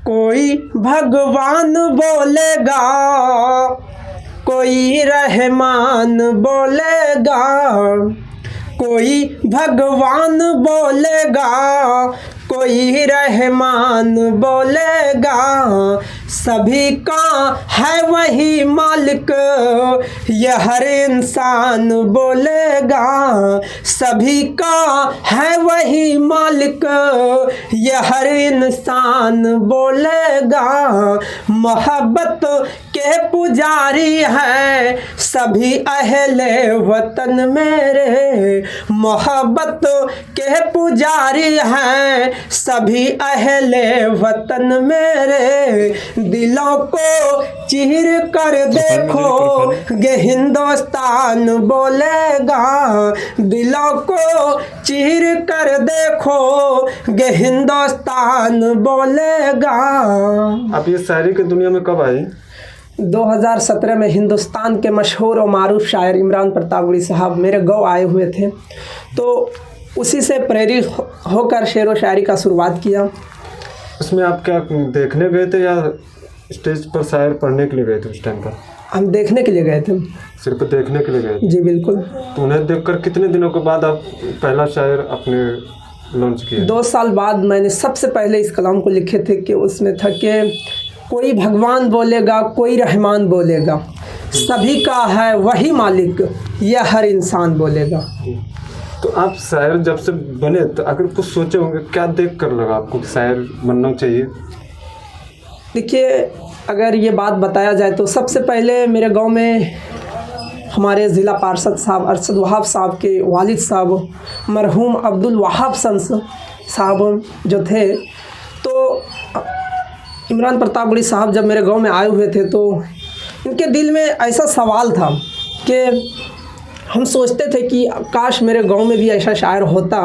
कोई भगवान बोलेगा, कोई रहमान बोलेगा, कोई भगवान बोलेगा, कोई रहमान बोलेगा, सभी का है वही मालिक ये हर इंसान बोलेगा, सभी का है वही मालिक ये हर इंसान बोलेगा। मोहब्बत के पुजारी है सभी अहले वतन मेरे, मोहब्बत के पुजारी हैं सभी अहले वतन मेरे, दिलों को चीर कर देखो ये हिंदुस्तान बोलेगा, दिलों को चीर कर देखो ये हिंदुस्तान बोलेगा। आप ये शायरी की दुनिया में कब आई? 2017 में हिंदुस्तान के मशहूर और मारूफ शायर इमरान प्रतापगढ़ी साहब मेरे गाँव आए हुए थे, तो उसी से प्रेरित होकर शेर व शायरी का शुरुआत किया। उसमें आप क्या देखने गए थे या स्टेज पर शायर पढ़ने के लिए गए थे? उस टाइम पर हम देखने के लिए गए थे। सिर्फ देखने के लिए गए थे? जी बिल्कुल। तो उन्हें देखकर कितने दिनों के बाद आप पहला शायर अपने लॉन्च किए? 2 साल बाद मैंने सबसे पहले इस कलाम को लिखे थे कि उसमें था कि कोई भगवान बोलेगा, कोई रहमान बोलेगा, सभी का है वही मालिक यह हर इंसान बोलेगा। तो आप शायर जब से बने तो अगर कुछ सोचे होंगे, क्या देख कर लगा आपको कि शायर बनना चाहिए? देखिए, अगर ये बात बताया जाए तो सबसे पहले मेरे गांव में हमारे ज़िला पार्षद साहब अरशद वहाब साहब के वालिद साहब मरहूम अब्दुल वहाब संस साहब जो थे, तो इमरान प्रतापगढ़ी साहब जब मेरे गांव में आए हुए थे तो इनके दिल में ऐसा सवाल था कि हम सोचते थे कि काश मेरे गांव में भी ऐसा शायर होता।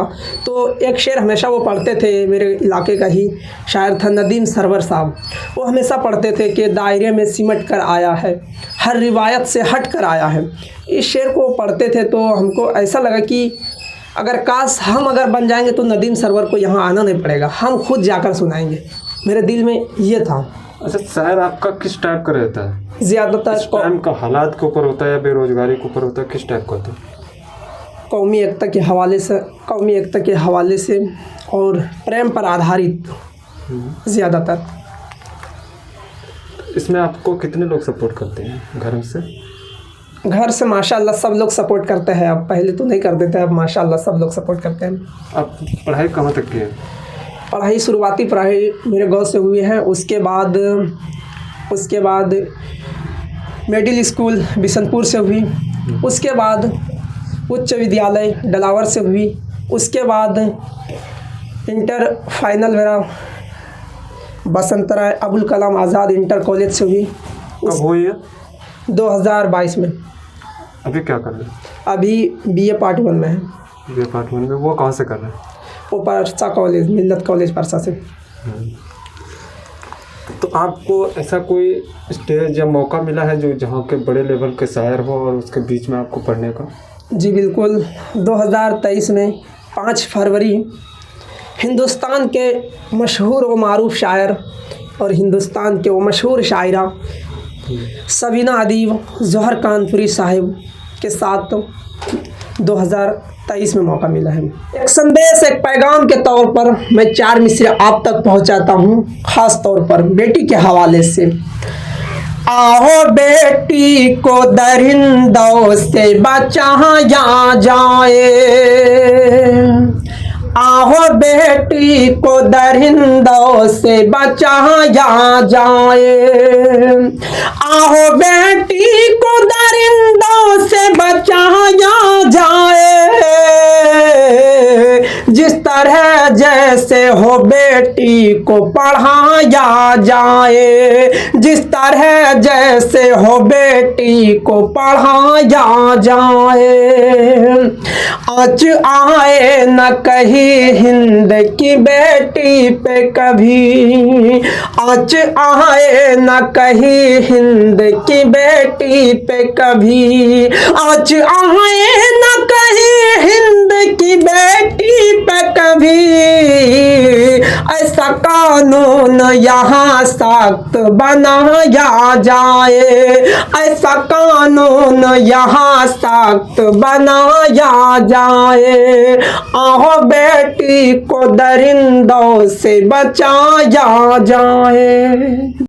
तो एक शेर हमेशा वो पढ़ते थे, मेरे इलाके का ही शायर था नदीम सरवर साहब, वो हमेशा पढ़ते थे कि दायरे में सिमट कर आया है, हर रिवायत से हट कर आया है। इस शेर को पढ़ते थे तो हमको ऐसा लगा कि अगर काश हम अगर बन जाएंगे तो नदीम सरवर को यहाँ आना नहीं पड़ेगा, हम खुद जाकर सुनाएंगे। मेरे दिल में ये था। अच्छा, शायर आपका किस टाइप का रहता है? ज़्यादातर टाइम का हालात के ऊपर होता है या बेरोजगारी के ऊपर होता है? किस टाइप का होता है? कौमी एकता के हवाले से और प्रेम पर आधारित ज़्यादातर। इसमें आपको कितने लोग सपोर्ट करते हैं घर से? घर से माशाल्लाह सब लोग सपोर्ट करते हैं। अब पहले तो नहीं करते थे, अब माशाल्लाह सब लोग सपोर्ट करते हैं। आप पढ़ाई कहाँ तक की है? पढ़ाई शुरुआती पढ़ाई मेरे गाँव से हुई है, उसके बाद मिडिल स्कूल बिशनपुर से हुई, उसके बाद उच्च विद्यालय डलावर से हुई, उसके बाद इंटर फाइनल मेरा बसंतराय अबुल कलाम आज़ाद इंटर कॉलेज से हुई। कब हुई है? 2022 में। अभी क्या कर रहे हैं? अभी BA पार्ट 1 में है। BA पार्ट 1 में? वो कहाँ से कर रहे हैं? वो परसा कॉलेज, मिल्लत कॉलेज परसा से। तो आपको ऐसा कोई स्टेज या मौका मिला है जो जहाँ के बड़े लेवल के शायर हो और उसके बीच में आपको पढ़ने का? जी बिल्कुल। 2023 में 5 फरवरी हिंदुस्तान के मशहूर व मारूफ शायर और हिंदुस्तान के वो मशहूर शायरा सबीना अदीब जौहर कानपुरी साहिब के साथ 2023 में मौका मिला है। एक संदेश, एक पैगाम के तौर पर मैं 4 मिसरे आप तक पहुंचाता हूं, ख़ास तौर पर बेटी के हवाले से। आओ बेटी को दरिंदों से बचाया जाए, आओ बेटी को दरिंदों से बचाया जाए, आओ बेटी को दरिंदों से बचाया जाए, जिस तरह जैसे हो बेटी को पढ़ाया जाए, जिस तरह जैसे हो बेटी को पढ़ाया जाए। आज आए न कहीं हिंद की बेटी पे कभी, आज आए न कहीं हिंद की बेटी पे कभी, आज आए न कहीं हिंद की बेटी पे कभी, ऐसा कानून यहाँ सख्त बनाया जाए, ऐसा कानून यहाँ सख्त बनाया जाए। आओ बेटी को दरिंदों से बचाया जाए।